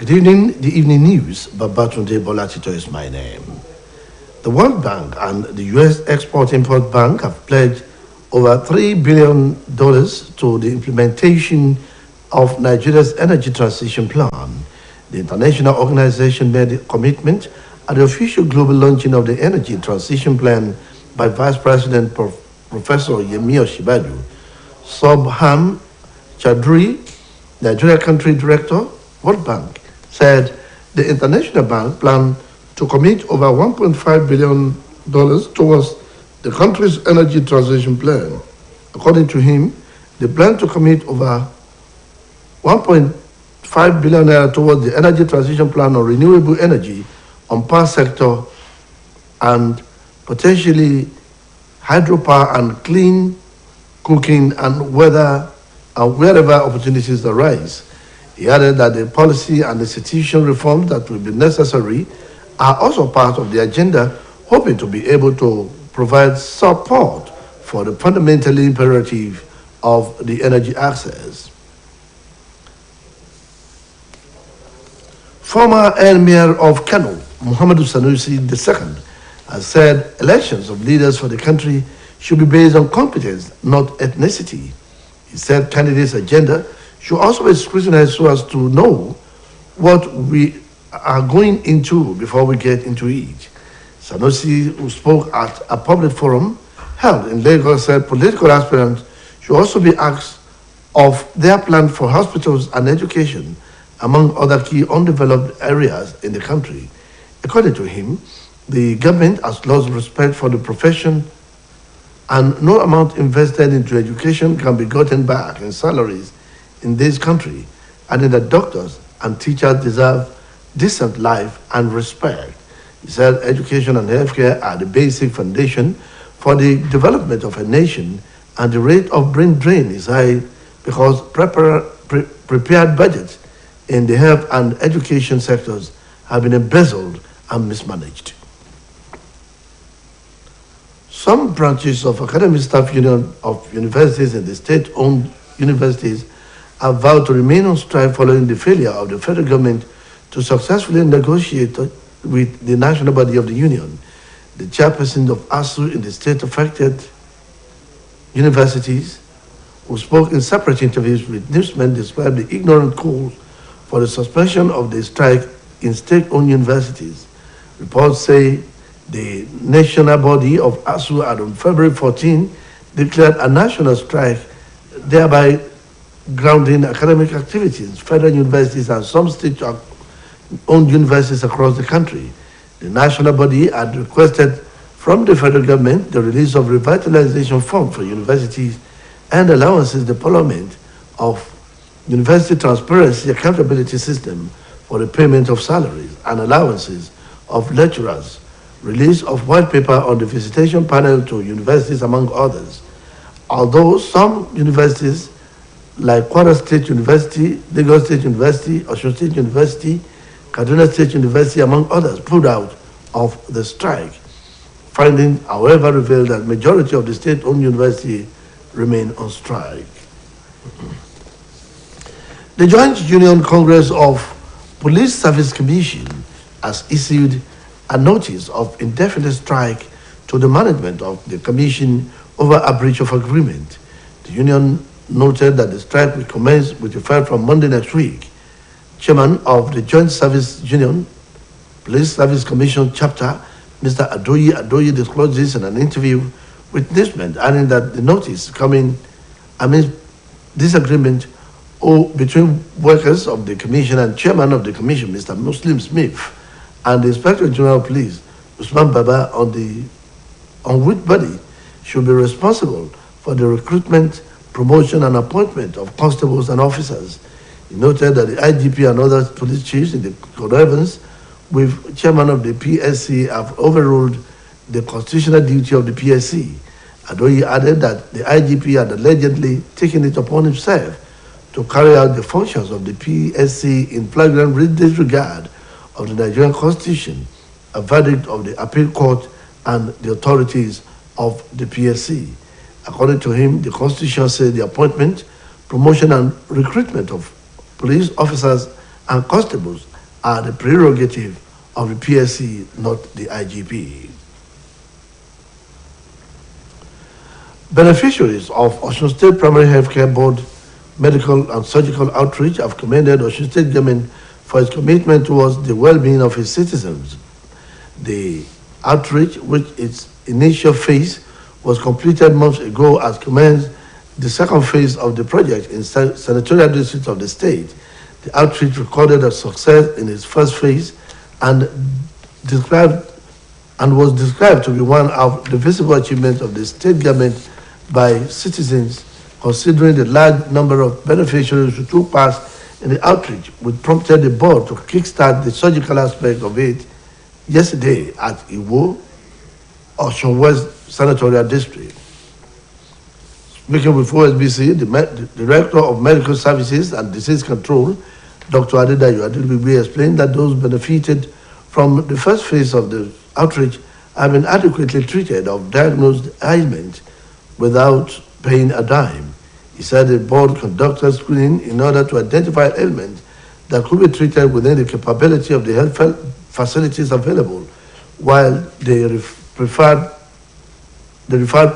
Good evening, the evening news. Babatunde Bolatito is my name. The World Bank and the U.S. Export-Import Bank have pledged over $3 billion to the implementation of Nigeria's energy transition plan. The international organization made a commitment at the official global launching of the energy transition plan by Vice President Professor Yemi Osinbajo. Subham Chaudhry, Nigeria Country Director, World Bank, said the international bank planned to commit over $1.5 billion towards the country's energy transition plan. According to him, they plan to commit over 1.5 billion naira towards the energy transition plan on renewable energy, on power sector, and potentially hydropower and clean cooking and wherever opportunities arise. He added that the policy and institution reforms that will be necessary are also part of the agenda, hoping to be able to provide support for the fundamental imperative of the energy access. Former Emir of Kano, Muhammadu Sanusi II, has said elections of leaders for the country should be based on competence, not ethnicity. He said candidates' agenda should also be scrutinized so as to know what we are going into before we get into it. Sanusi, who spoke at a public forum held in Lagos, said political aspirants should also be asked of their plan for hospitals and education, among other key undeveloped areas in the country. According to him, the government has lost respect for the profession, and no amount invested into education can be gotten back in salaries in this country, adding that doctors and teachers deserve decent life and respect. He said education and healthcare are the basic foundation for the development of a nation, and the rate of brain drain is high because prepared budgets in the health and education sectors have been embezzled and mismanaged. Some branches of Academic Staff Union of universities and the state-owned universities have vowed to remain on strike following the failure of the federal government to successfully negotiate with the national body of the union. The chairperson of ASU in the state-affected universities, who spoke in separate interviews with newsmen, described the ignorant calls for the suspension of the strike in state-owned universities. Reports say the national body of ASU had on February 14 declared a national strike, thereby grounding academic activities in federal universities and some state-owned universities across the country. The national body had requested from the federal government the release of revitalization fund for universities and allowances deployment of University Transparency Accountability System for the payment of salaries and allowances of lecturers, release of white paper on the visitation panel to universities, among others. Although some universities, like Kwara State University, Lagos State University, Osun State University, Kaduna State University, among others, pulled out of the strike. Finding, however, revealed that majority of the state-owned universities remain on strike. The Joint Union Congress of Police Service Commission has issued a notice of indefinite strike to the management of the commission over a breach of agreement. The union noted that the strike will commence with effect from Monday next week. Chairman of the Joint Service Union Police Service Commission chapter, Mr. Adoyi disclosed this in an interview with newsmen, adding that the notice coming amidst disagreement between workers of the commission and chairman of the commission, Mr. Muslim Smith, and the Inspector General of Police, Usman Baba, on which body should be responsible for the recruitment, promotion, and appointment of constables and officers. He noted that the IGP and other police chiefs in the connivance with chairman of the PSC have overruled the constitutional duty of the PSC. Adoyi added that the IGP had allegedly taken it upon himself to carry out the functions of the PSC in flagrant disregard of the Nigerian Constitution, a verdict of the appeal court and the authorities of the PSC. According to him, the Constitution said the appointment, promotion, and recruitment of police officers and constables are the prerogative of the PSC, not the IGP. Beneficiaries of Osun State Primary Healthcare Board medical and surgical outreach have commended Osun State government for its commitment towards the well-being of its citizens. The outreach, which its initial phase was completed months ago, has commenced the second phase of the project in senatorial districts of the state. The outreach recorded a success in its first phase and was described to be one of the visible achievements of the state government by citizens, considering the large number of beneficiaries who took part in the outreach, which prompted the board to kickstart the surgical aspect of it yesterday at Iwo, Osun West Senatorial District. Speaking with OSBC, the Director of Medical Services and Disease Control, Dr. Adedayo Adelbigbe, explained that those benefited from the first phase of the outreach have been adequately treated of diagnosed ailments without paying a dime. He said the board conducted screening in order to identify ailments that could be treated within the capability of the health facilities available, while they referred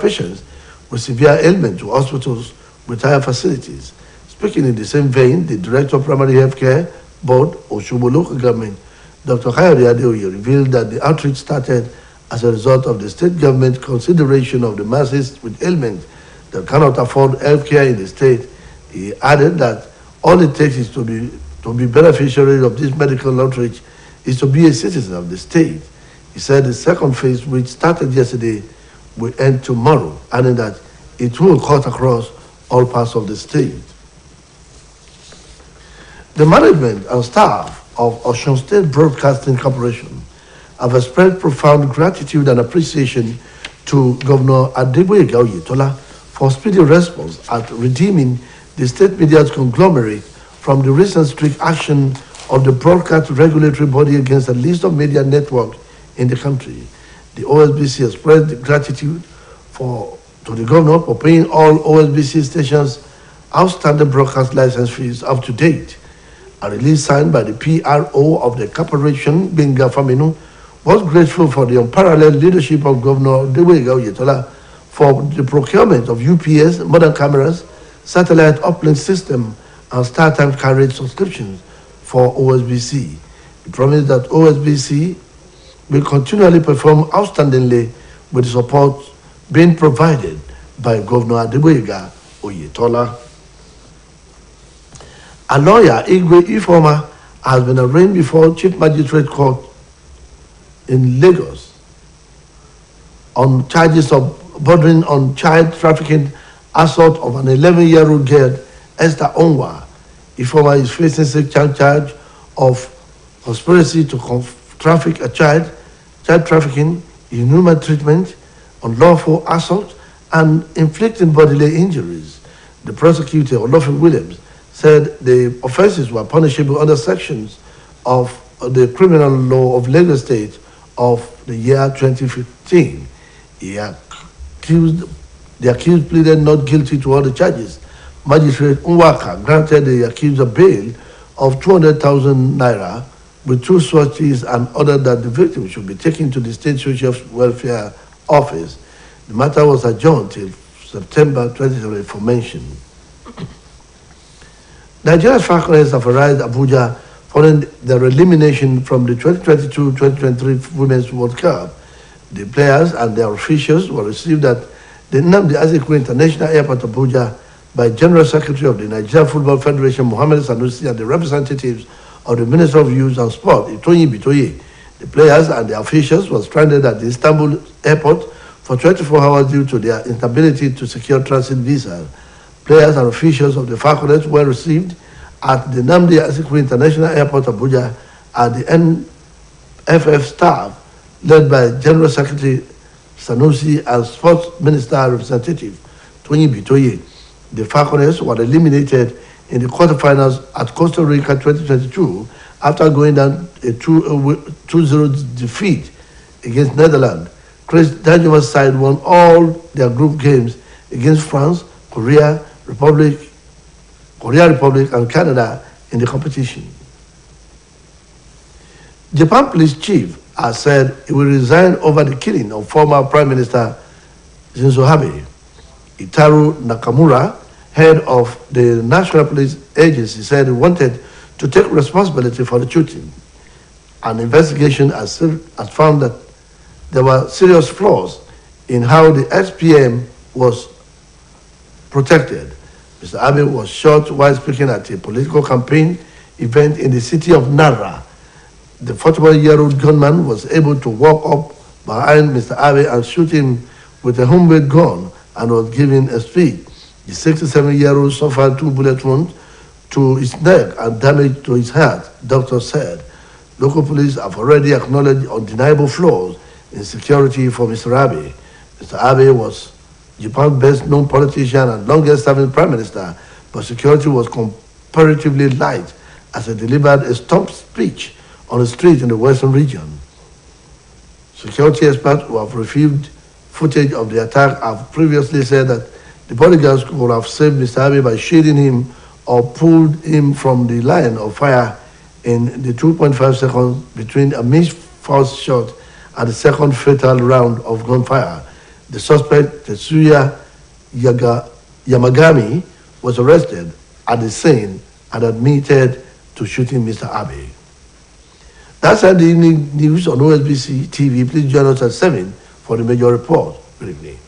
patients with severe ailments to hospitals with higher facilities. Speaking in the same vein, the Director of Primary Healthcare Board, Osogbo Local Government, Dr. Kayode Adeoye, revealed that the outreach started as a result of the state government consideration of the masses with ailments that cannot afford healthcare in the state. He added that all it takes is to be beneficiary of this medical outreach is to be a citizen of the state. He said the second phase, which started yesterday, will end tomorrow, adding that it will cut across all parts of the state. The management and staff of Osun State Broadcasting Corporation have expressed profound gratitude and appreciation to Governor Adegboyega Oyetola for speedy response at redeeming the state media's conglomerate from the recent strict action of the broadcast regulatory body against a list of media networks in the country. The OSBC expressed gratitude to the governor for paying all OSBC stations outstanding broadcast license fees up to date. A release signed by the PRO of the corporation, Benga Faminu, was grateful for the unparalleled leadership of Governor Adegboyega Oyetola for the procurement of UPS, modern cameras, satellite uplink system, and StarTimes carriage subscriptions for OSBC. He promised that OSBC will continually perform outstandingly with the support being provided by Governor Adegboyega Oyetola. A lawyer, Igwe Ifeoma, has been arraigned before Chief Magistrate Court in Lagos on charges of bordering on child trafficking, assault of an 11-year-old girl, Esther Onwa. Ifeoma is facing 6 charge of conspiracy to traffic a child trafficking, inhuman treatment, unlawful assault, and inflicting bodily injuries. The prosecutor, Olofin Williams, said the offenses were punishable under sections of the criminal law of Lagos State of the year 2015. The accused pleaded not guilty to all the charges. Magistrate Nwaka granted the accused a bail of 200,000 naira with 2 swatches and ordered that the victim should be taken to the State Social Welfare Office. The matter was adjourned till September 2020 for mention. Nigeria's Falconers have arrived at Abuja following their elimination from the 2022-2023 Women's World Cup. The players and their officials were received at the Nnamdi Azikiwe International Airport, Abuja, by General Secretary of the Nigeria Football Federation, Mohammed Sanusi, and the representatives of the Minister of Youth and Sport, Itoyin Bitoye. The players and the officials were stranded at the Istanbul airport for 24 hours due to their inability to secure transit visas. Players and officials of the Falconers were received at the Nnamdi Azikiwe International Airport, Abuja, at the NFF staff led by General Secretary Sanusi and Sports Minister Representative Tony Bitoye. The Falconers were eliminated in the quarterfinals at Costa Rica 2022 after going down a 2-0 defeat against Netherlands. Chris Danjuma's side won all their group games against France, Korea Republic, and Canada in the competition. Japan police chief has said he will resign over the killing of former Prime Minister Shinzo Abe. Itaru Nakamura, head of the National Police Agency, said he wanted to take responsibility for the shooting. An investigation has found that there were serious flaws in how the SPM was protected. Mr. Abe was shot while speaking at a political campaign event in the city of Nara. The 41-year-old gunman was able to walk up behind Mr. Abe and shoot him with a homemade gun and was given a speech. The 67-year-old suffered 2 bullet wounds to his neck and damage to his heart, doctors said. Local police have already acknowledged undeniable flaws in security for Mr. Abe. Mr. Abe was Japan's best-known politician and longest-serving prime minister, but security was comparatively light as he delivered a stump speech on the street in the western region. Security experts who have reviewed footage of the attack have previously said that the bodyguards could have saved Mr. Abe by shielding him or pulled him from the line of fire in the 2.5 seconds between a missed first shot and the second fatal round of gunfire. The suspect, Tetsuya Yamagami, was arrested at the scene and admitted to shooting Mr. Abe. That's the evening news on OSBC TV. Please join us at 7 for the major report. Good evening.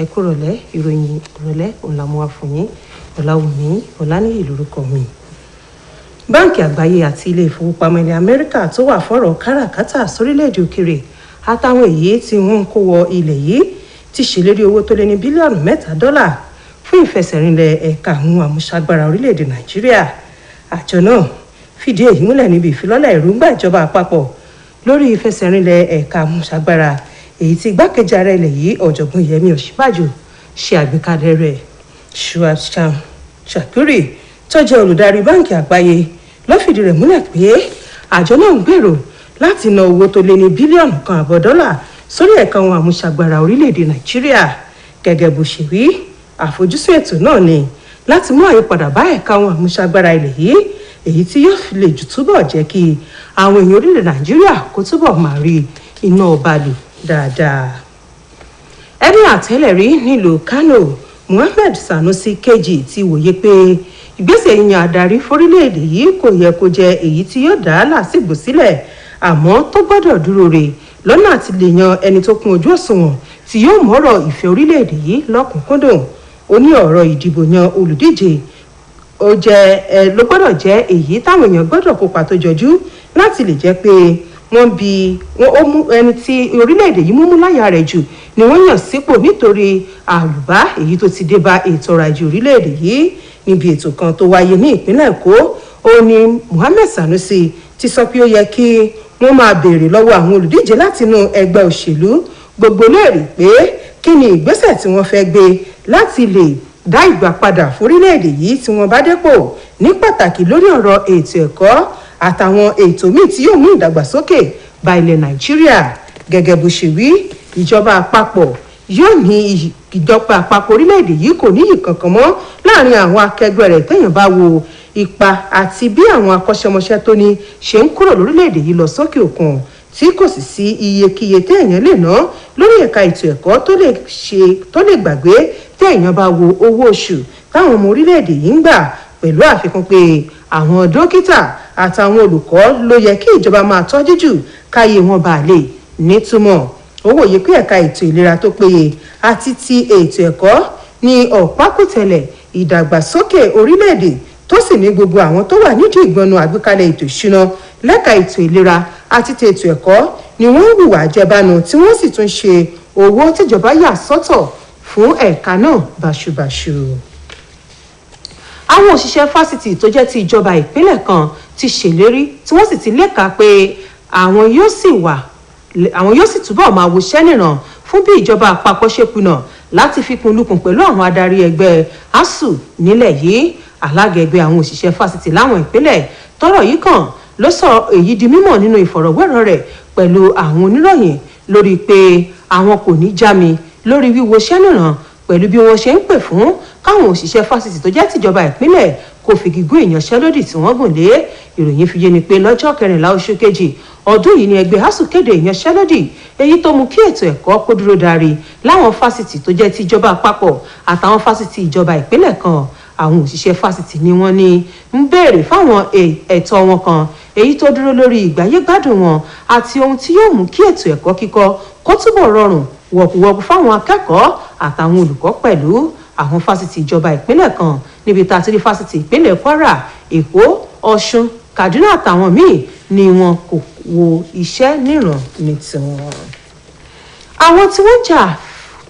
Ẹ̀kúrọ̀lẹ́ ìròyìn ìrọ̀lẹ́ òǹlàmúwa fún yín Ọláwùmí Ọláníyì lórúkọ mi. Báńkì àgbáyé àti ilé ìfowópamọ́ ilẹ̀ Amẹ́ríkà tó wà fọ́rọ̀ káràkátà sórílẹ̀-èdè òkèrè àtàwọn èyí tí wọ́n ń kó wọ ilẹ̀ yìí ti ṣèlérí owó tó lé ní bílíọ̀nù $3 fún ìfẹsẹ̀rinlẹ̀ ẹ̀ka àwọn àmúṣagbára orílẹ̀-èdè Nàìjíríà. Àjọ náà fìdí èyí múlẹ̀ níbi ìfilọ́lẹ̀ èròǹgbà ìjọba àpapọ̀ lórí ìfẹsẹ̀rinlẹ̀ ẹ̀ka àmúṣagbára èyí tí igbákejì ààrẹ ilẹ̀ yìí ọ̀jọ̀gbọ́n Yẹmí Ọ̀ṣínbàjò ṣe àgbékalẹ̀ rẹ̀. Shakuri tó jẹ́ olùdarí báǹkì àgbáyé ló fìdí rẹ̀ múlẹ̀ pé àjọ náà ń gbèrò láti ná owó tó lé ní bílíọ̀nù kan àbọ̀ dọ́là sórí ẹ̀ka ohun àmúṣagbára orílẹ̀-èdè Nàìjíríà. Gẹ́gẹ́ bó ṣe wí, àfojúsùn ètò náà ni láti mú àyípadà bá ẹ̀ka ohun àmúṣagbára ilẹ̀ yìí èyí tí yóò fi lè túbọ̀ jẹ́ kí àwọn èèyàn orílẹ̀ Nàìjíríà kó túbọ̀ máa rí iná ọba lò dáadáa. Ẹni àtẹ́lẹ̀rí nílùú Kánò Muhammed Sanusi kejì ti wòye pé ìgbésẹ̀ yíyan adarí fórílẹ̀-èdè yìí kò yẹ kó jẹ́ èyí tí yóò dá làásìgbò sílẹ̀ àmọ́ tó gbọ́dọ̀ dúró re lọ́nà àti lè yan ẹni tó kún ojú òṣùwọ̀n tí yóò mọ̀rọ̀ ìfẹ́ orílẹ̀-èdè yìí lọ́kùnkúndùn. Ó ní ọ̀rọ̀ ìdìbò yan olùdíje ló gbọ́dọ̀ jẹ́ èyí táwọn èèyàn gbọ́dọ̀ kópa tó jọjú láti lè jẹ́ pé ó mú ẹni tí orílẹ̀-èdè yìí múmú láyà rẹ̀ jù ni wọ́n yàn sípò nítorí àlùbá èyí tó ti dé bá ètò ọrọ̀ ajé orílẹ̀-èdè yìí. Níbi ètò kan tó wáyé ní ìpínlẹ̀ Èkó, ó ní Muhammed Sanusi ti sọ pé ó yẹ kí wọ́n máa béèrè lọ́wọ́ àwọn olùdíje látinú ẹgbẹ́ òṣèlú gbogbo léèrè pé kí ni ìgbésẹ̀ tí wọ́n fẹ́ gbé láti lè dá ìgbà padà fórílẹ̀-èdè yìí tí wọ́n bá dépò, ní pàtàkì lórí ọ̀rọ̀ ètò ẹ̀kọ́ àtàwọn ètò míì tí yóò mú ìdàgbàsókè bá ilẹ̀ Nàìjíríà. Gẹ́gẹ́ bó ṣe wí, ìjọba àpapọ̀ yóò ní ìjọba àpapọ̀ orílẹ̀-èdè yìí kò níyì kankan mọ́ láàrin àwọn akẹgbẹ́ rẹ̀ téèyàn bá wo ipa àti bí àwọn akọ́ṣẹ́mọṣẹ́ tó ní ṣe ń kúrò lórílẹ̀-èdè yìí lọ sókè òkun tí kò sì sí iyekíye téèyàn lè ná lórí ẹ̀ka ètò ẹ̀kọ́ tó lè gbàgbé téèyàn bá wo owó oṣù táwọn ọmọ orílẹ̀-èdè yìí ń gbà, pẹ̀lú àfikún pé àwọn dókítà àtàwọn olùkọ́ ló yẹ kí ìjọba máa tọ́jú jù káyé wọn bá lè nítumọ̀. Ó wòye pé ẹ̀ka ètò ìlera tó péye àti ti ètò ẹ̀kọ́ ní ọ̀pákùtẹ̀lẹ̀ ìdàgbàsókè orílẹ̀-èdè tó sì ní gbogbo àwọn tó wà nídìí ìgbọnnu àgbékalẹ̀ ètò ìṣúná lẹ́ka ètò ìlera àti ti ètò ẹ̀kọ́ ni wọ́n ń hùwà àjẹbánu tí wọ́n sì tún ṣe owó tíjọba yà sọ́tọ̀ fún ẹ̀ka náà báṣubàṣu. Àwọn òṣìṣẹ́ fásitì tó jẹ́ ti ìjọba ìpínlẹ̀ kan ti ṣèlérí tí wọ́n sì ti léka pé àwọn yóò sì túbọ̀ máa wòṣẹ́ nìran fún bí ìjọba àpapọ̀ ṣe kùnà láti fikùn lukùn pẹ̀lú àwọn adarí ẹgbẹ́ ASUU nílẹ̀ yìí. Alága ẹgbẹ́ àwọn òṣìṣẹ́ fásitì láwọn ìpínlẹ̀ tọ́rọ̀ yìí kàn ló sọ èyí di mímọ̀ nínú ìfọ̀rọ̀wérọ̀ rẹ̀ pẹ̀lú àwọn oníròyìn lórí pé àwọn kò ní jámi lórí wíwòṣẹ́ nìran pẹ̀lú bí wọ́n ṣe ń pè fún káwọn òṣìṣẹ́ fásitì tó jẹ́ tìjọba ìpínlẹ̀ kò fìgì gún ìyanṣẹ́lódì tí wọ́n gùn lé. Ìròyìn fi yé ni pé lọ́jọ́ 14 oṣù kejì ọdún yìí ni ẹgbẹ́ ASUU kéde ìyanṣẹ́lódì èyí tó mú kí ètò ẹ̀kọ́ kó dúró darí láwọn fásitì tó jẹ́ tìjọba àpapọ̀ àtàwọn fásitì ìjọba ìpínlẹ̀ kan. Àwọn òṣìṣẹ́ fásitì ni wọ́n ní ń béèrè fáwọn ẹ̀tọ́ wọn kan èyí tó dúró lórí ìgbáyégbádùn wọn àti ohun tí yóò mú kí ètò ẹ̀kọ́ kíkọ́ kó túbọ̀ rọrùn wọ̀kùwọ̀kù fáwọn akẹ́kọ̀ọ́ àtàwọn olùkọ́ pẹ̀lú. Àwọn fásitì ìjọba ìpínlẹ̀ kan níbi tá a ti rí fásitì ìpínlẹ̀ Kwara, Èkó, Ọ̀ṣun, Kaduna àtàwọn míì ni wọn kò wo iṣẹ́ níran ní tiwọn. Àwọn tí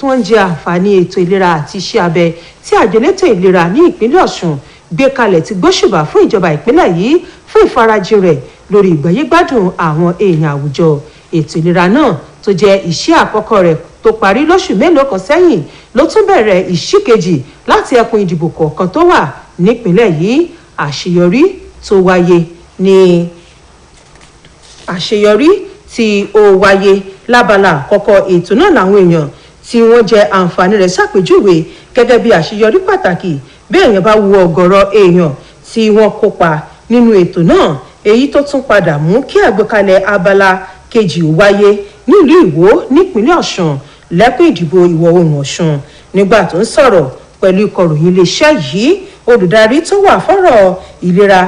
wọ́n jẹ àǹfààní ètò ìlera àti iṣẹ́ abẹ tí àjọ elétò ìlera ní ìpínlẹ̀ Ọ̀ṣun gbé kalẹ̀ ti gbóṣùbà fún ìjọba ìpínlẹ̀ yìí fún ìfarajìn rẹ̀ lórí ìgbáyégbádùn àwọn èèyàn àwùjọ. Ètò ìlera náà tó jẹ́ iṣẹ́ àkọ́kọ́ rẹ̀ tó parí lóṣù mélòó kan sẹ́yìn ló tún bẹ̀rẹ̀ ìṣí kejì láti ẹkùn ìdìbò kọ̀ọ̀kan tó wà nípínlẹ̀ yìí. Àṣeyọrí tí ó wáyé lábala àkọ́kọ́ ètò náà làwọn èèyàn tí wọ́n jẹ àǹfààní rẹ̀ ṣàpèjúwe gẹ́gẹ́ bí àṣeyọrí pàtàkì bí èèyàn bá wo ọ̀gọ̀rọ̀ èèyàn tí wọ́n kópa nínú ètò náà, èyí tó tún padà mú kí àgbékalẹ̀ abala kejì ó wáyé nílùú Ìwó nípínlẹ̀ Ọ̀ṣun lẹ́kùn ìdìbò ìwọ̀ oòrùn Ọ̀ṣun. Nígbà tó ń sọ̀rọ̀ pẹ̀lú ìkọ̀ròyìn iléeṣẹ́ yìí, olùdarí tó wà fọ́rọ̀ ìlera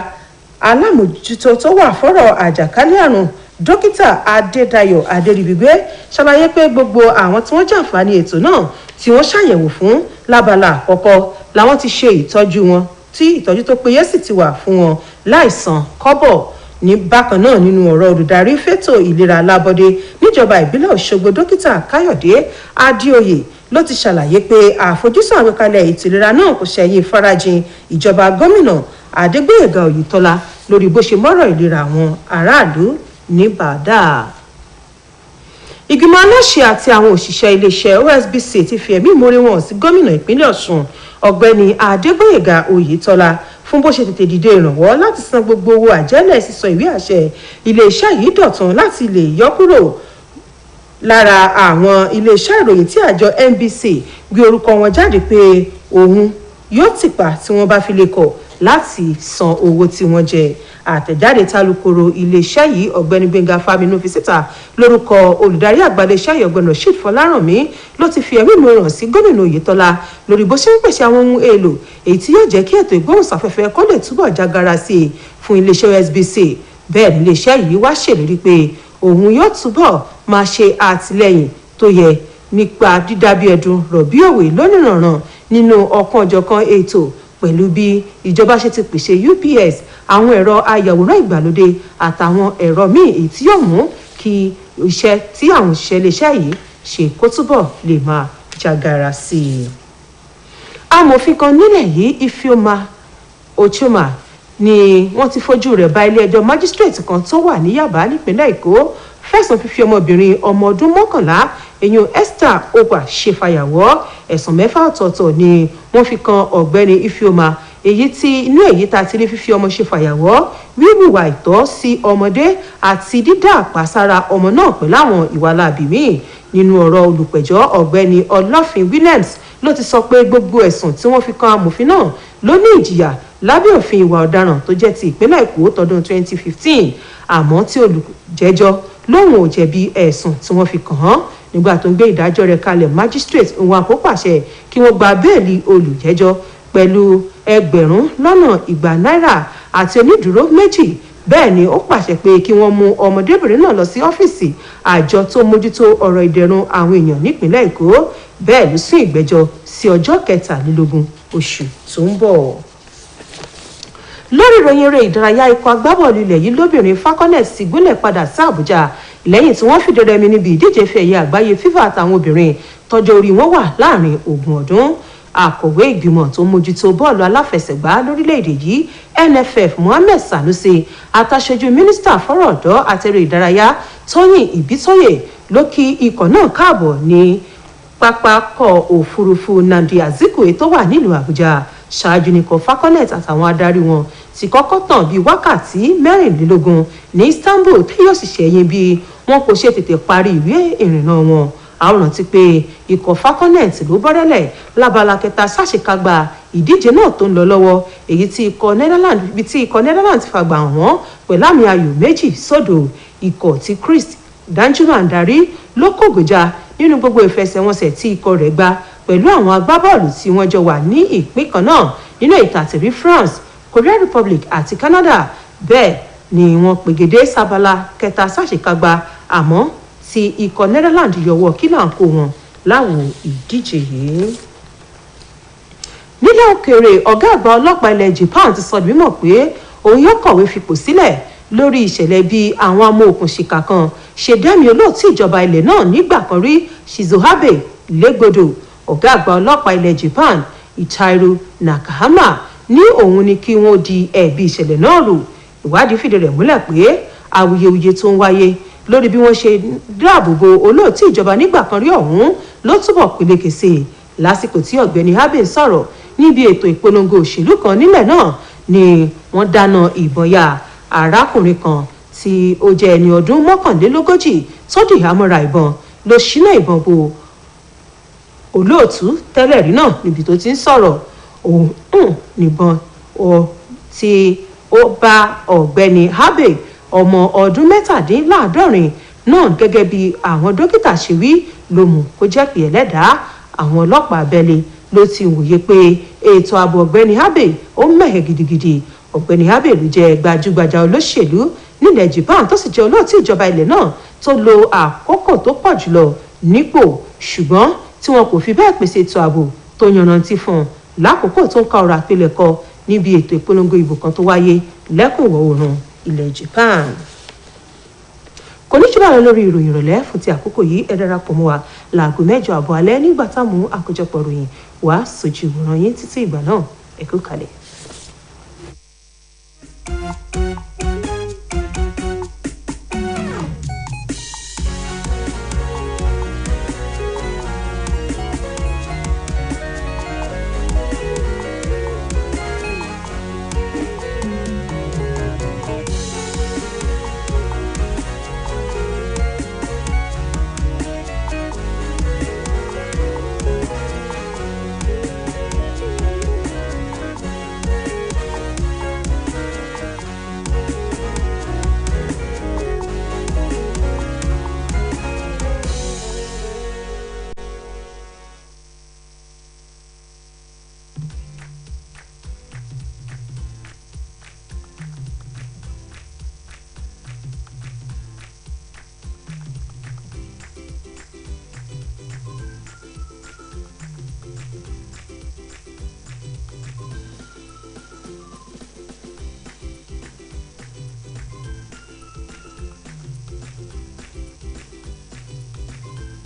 alámòjútó tó wà fọ́rọ̀ àjàkálẹ̀ àrùn dókítà Adédayọ̀ Adéríbigbé ṣàlàyé pé gbogbo àwọn tí wọ́n jàǹfààní ètò náà tí wọ́n ṣàyẹ̀wò fún lábala àkọ́kọ́ làwọn ti ṣe ìtọ́jú wọn tí ìtọ́jú tó péye sì ti wà fún wọn láìsan kọ́bọ̀. Ní bákan náà nínú ọ̀rọ̀ olùdarí fẹ́tò ìlera alábọ́dé níjọba ìbílẹ̀ Òṣogbo dókítà Káyọ̀dé Adéoyè ló ti ṣàlàyé pé àfojúsùn àgbékalẹ̀ ètò ìlera náà kò ṣẹ̀yìn ìfarajìn ìjọba gómìnà Adégbóyèga Oyètọ́lá lórí bó ṣe mọ́rọ̀ ìlera àwọn aráàlú ní bàdà. ìgbìmọ̀ aláṣẹ àti àwọn òṣìṣẹ́ iléeṣẹ́ OSBC ti fi ẹ̀mí ìmoore wọn sí gómìnà ìpínlẹ̀ Ọ̀ṣun ọ̀gbẹ́ni Adégbóyèga Oyètọ́lá fún bó ṣe tètè dìde ìrànwọ́ láti san gbogbo owó àjẹ́lẹ̀ sísọ ìwé àṣẹ iléeṣẹ́ yìí dọ̀tun láti lè yọ kúrò lára àwọn iléeṣẹ́ ìròyìn tí àjọ NBC gbé orúkọ wọn jáde pé òun yóò tìpa tí wọ́n bá fi lè kọ̀ láti san owó tí wọ́n jẹ. Àtẹ̀jáde tálùkòrò iléeṣẹ́ yìí ọ̀gbẹ́ni Gbẹ́ngà Fámínú fi síta lórúkọ olùdarí àgbà iléeṣẹ́ yìí ọ̀gbẹ́ni Rasheed Fọlárànmí ló ti fi ẹ̀mí ìmoore hàn sí gómìnà Oyètọ́lá lórí bó ṣe ń pèsè àwọn ohun èlò èyí tí yóò jẹ́ kí ètò ìgbóhùnsáfẹ́fẹ́ kó lè túbọ̀ jágara sí i fún iléeṣẹ́ OSBC. Bẹ́ẹ̀ ni iléeṣẹ́ yìí wá ṣèlérí pé òun yóò túbọ̀ máa ṣe àtìlẹ́yìn tó yẹ nípa dídábí ẹ̀dùn rọ̀bí òwe lónìrànràn nínú ọ̀kan-ò-jọ̀kan ètò pẹ̀lú bí ìjọba ṣe ti pèsè UPS àwọn ẹ̀rọ ayàwòrán ìgbàlódé àtàwọn ẹ̀rọ míì èyí tí yóò mú kí iṣẹ́ tí àwọn òṣìṣẹ́ iléeṣẹ́ yìí ṣe kó túbọ̀ lè máa jágara sí i. Amòfin kan nílẹ̀ yìí Ifeoma Ochuma ni wọ́n ti fojú rẹ̀ bá ilé-ẹjọ́ májísírèètì kan tó wà ní Yaba nípínlẹ̀ Èkó fẹ̀sùn fífi ọmọbìnrin ọmọ ọdún 11 èyàn Esther Ogba ṣe fàyàwọ́. Ẹ̀sùn 6 ọ̀tọ̀ọ̀tọ̀ ni wọ́n fi kan ọ̀gbẹ́ni Ifeoma èyí tí inú èyí ta ti rí fífi ọmọ ṣe fàyàwọ́ wíwùwà ìtọ́ sí ọmọdé àti dídá àpására ọmọ náà pẹ̀lú àwọn ìwà láabi míì. Nínú ọ̀rọ̀ olùpẹ̀jọ́ ọ̀gbẹ́ni Ọlọ́fin Williams ló ti sọ pé gbogbo ẹ̀sùn tí wọ́n fi kan amòfin náà ló ní ìjìyà lábẹ́ òfin ìwà ọ̀daràn tó jẹ́ ti ìpínlẹ̀ Èkó tọdún 2015 àmọ́ tí olùjẹ́jọ́ lóun ò jẹ̀bi ẹ̀sùn tí wọ́n fi kàn án. Nígbà tó ń gbé ìdájọ́ rẹ̀ kalẹ̀ magistrate Nwankwo pàṣẹ kí wọ́n gba bẹ́ẹ̀lì olùjẹ́jọ́ pẹ̀lú 200,000 náírà àti onídùúró 2. Bẹ́ẹ̀ ni ó pàṣẹ pé kí wọ́n mú ọmọdébìnrin náà lọ sí ọ́fíìsì àjọ tó mójútó ọ̀rọ̀ ìdẹ̀rùn àwọn èèyàn nípìnlẹ̀ Èkó. Bẹ́ẹ̀ ló sún ìgbẹ́jọ́ sí ọjọ́ 23 oṣù tó ń bọ̀. Lórí ìròyìn eré ìdárayá ikọ̀ agbábọ́ọ̀lù ilẹ̀ yìí lóbìnrin Falconet sì gúnlẹ̀ padà sí Àbújá lẹ́yìn tí wọ́n fìdí rẹmi níbi ìdíje ife ẹ̀yẹ àgbáyé FIFA àtàwọn obìnrin tọ́jọ́ orí wọn wà láàrin 20 ọdún. Akọ̀wé ìgbìmọ̀ tó mójútó bọ́ọ̀lù aláfẹsẹ̀gbá lórílẹ̀‐èdè yìí NFF Mohammed Sanusi àtàṣojú mínísítà fọ́rọ̀ ọ̀dọ́ àtẹrẹ ìdárayá Tóyìn Ìbítóyè ló kí ikọ̀ náà káàbọ̀ ní pápákọ̀ òfurufú Nnamdi Azikiwe tó wà nílùú Àbújá. Ṣáájú nìkan Falconet àtàwọn adarí wọn ti kọ́kọ́ tàn bíi wákàtí 24 ní Istanbul tí yóò sì ṣẹ̀yìn bí wọn kò ṣe tètè parí ìwé ìrìnnà wọn. Àwọn rántí pé ikọ̀ Falconet ló bọ́rẹ́lẹ̀ lábala kẹta ṣàṣekágbá ìdíje náà tó ń lọ lọ́wọ́ èyí tí ikọ̀ Netherlands ti fàgbà wọ́n pẹ̀lú àmì ayò 2-0. Ikọ̀ tí Chris Danjuma ń darí ló kògòjà nínú gbogbo ìfẹsẹ̀wọnsẹ̀ tí ikọ̀ rẹ̀ gbá pẹ̀lú àwọn agbábọ́ọ̀lù tí wọ́n jọ wà ní ìpín kan náà nínú ìtàtẹ̀rí France, Korea Republic àti Canada. Bẹ́ẹ̀ ni wọ́n pègédé sábàlá kẹta ṣàṣekágbá àmọ́ tí ikọ̀ Netherlands yọwọ́ kílàǹkó wọn láwo ìdíje yìí. Nílẹ̀ òkèèrè ọ̀gá àgbà ọlọ́pàá ilẹ̀ Japan ti sọ di mímọ̀ pé òun yóò kọ̀wé fipò sílẹ̀ lórí ìṣẹ̀lẹ̀ bí àwọn amòòkùnṣìkà kan ṣe dẹ́mi olóòtú ìjọba ilẹ̀ náà nígbà kan rí Shizu Abe légbodò. Ọ̀gá àgbà ọlọ́pàá ilẹ̀ Japan Ichiro Nakahama ní òun ni kí wọ́n di ẹ̀bi ìṣẹ̀lẹ̀ náà rò. Ìwádìí fìdí rẹ̀ múlẹ̀ pé awuyewuye tó ń wáyé lórí bí wọ́n ṣe dáàbò bo olóòtú ìjọba nígbà kan rí ọ̀hún ló túbọ̀ peléke sí i. Lásìkò tí ọ̀gbẹ́ni Abe sọ̀rọ̀ níbi ètò ìpolongo òṣèlú kan nílẹ̀ náà ni wọ́n dáná ìbọn ya arákùnrin kan tí ó jẹ́ ẹni ọdún 41 tó dì hámọ́ra ìbọn ló ṣínà ìbọn bo olóòtú tẹ́lẹ̀ rí náà níbi tó ti ń sọ̀rọ̀. Òun níbọn tí ó bá ọ̀gbẹ́ni Abe ọmọ ọdún 17 náà gẹ́gẹ́ bí àwọn dókítà ṣe wí ló mú kó jẹ́ pé ẹlẹ́dàá. Àwọn ọlọ́pàá abẹ́lé ló ti wòye pé ètò ààbò ọ̀gbẹ́ni Abe ó mẹ́hẹ̀ gidigidi. Ọ̀gbẹ́ni Abe ló jẹ́ gbajúgbajà olóṣèlú nílẹ̀ Japan tó sì jẹ́ olóòtú ìjọba ilẹ̀ náà tó lo àkókò tó pọ̀ jùlọ nípò ṣùgbọ́n tí wọn kò fi bẹ́ẹ̀ pèsè ètò ààbò tó yanrantí fún un lákòókò tó ń ka ọ̀rọ̀ àpilẹ̀kọ níbi ètò ìpolongo ìbò kan tó wáyé lẹ́kùn ìwọ̀ oòrùn ilẹ̀ Japan. Kò ní jù báyìí lórí ìròyìn ìrọ̀lẹ́ fún ti àkókò yìí. Ẹ darapọ̀ mọ́ wa láago 8 àbọ̀ alẹ́ nígbà táwọn àkójọpọ̀ ròyìn wá sójú ìwòran yín títí ìgbà náà ẹ kú kalẹ̀.